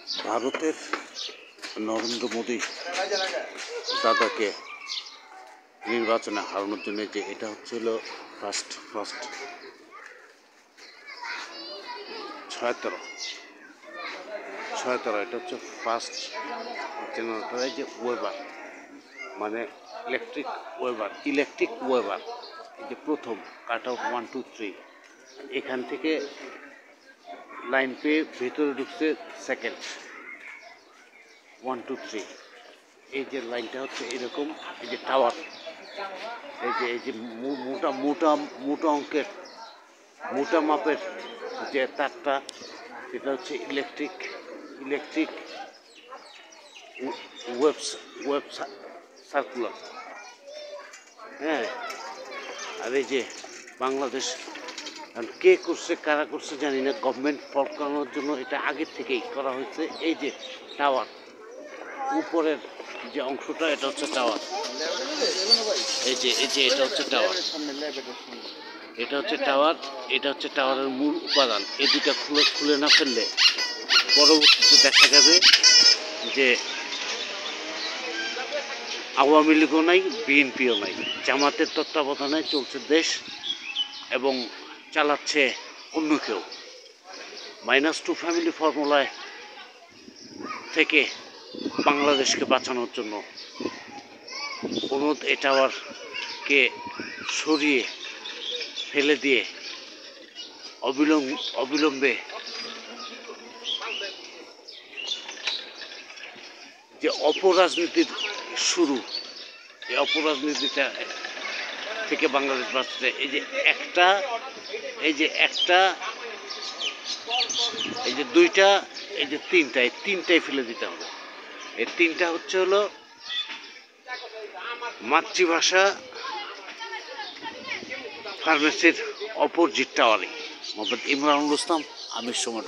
ভারতের নরেন্দ্র মোদী দাদাকে নির্বাচনে হারানোর জন্য যে এটা হচ্ছিল ফার্স্ট 76 এটা হচ্ছে ফার্স্ট জেনারেটর যে ওয়েবার, মানে ইলেকট্রিক ওয়েবার, এই যে প্রথম কাট আউট 1, 2, 3 এখান থেকে লাইন পেয়ে ভেতরে ঢুকছে সেকেন্ড 1, 2, 3। এই যে লাইনটা হচ্ছে এরকম, এই যে টাওয়ার, এই যে মোটা অঙ্কের মোটা মাপের যে তারটা, সেটা হচ্ছে ইলেকট্রিক ওয়েব সার্কুলার। হ্যাঁ, আর এই যে বাংলাদেশ কে করছে কারা করছে জানি না, গভর্নমেন্ট ফল্ট করানোর জন্য এটা আগের থেকেই করা হয়েছে। এই যে টাওয়ার উপরের যে অংশটা, এটা হচ্ছে টাওয়ার। এই যে এটা হচ্ছে টাওয়ার, এটা হচ্ছে টাওয়ারের মূল উপাদান। এই দুটা খুলে না ফেললে পরবর্তীতে দেখা যাবে যে আওয়ামী লীগও নাই, বিএনপিও নাই, জামাতের তত্ত্বাবধানে চলছে দেশ এবং চালাচ্ছে অন্য কেউ। -2 ফ্যামিলি ফর্মুলায় থেকে বাংলাদেশকে বাঁচানোর জন্য অনুরোধ, এই টাওয়ারকে সরিয়ে ফেলে দিয়ে অবিলম্বে যে অপরাজনীতির শুরু, এই অপরাজনীতিটা থেকে বাংলাদেশ বাঁচতে এই যে দুইটা, এই যে তিনটা, এই তিনটাই ফেলে দিতে হবে। এই তিনটা হচ্ছে হলো মাতৃভাষা ফার্মেসির অপোজিট টাওয়ারে। মোহাম্মদ ইমরানুল ইসলাম, আমির সময়।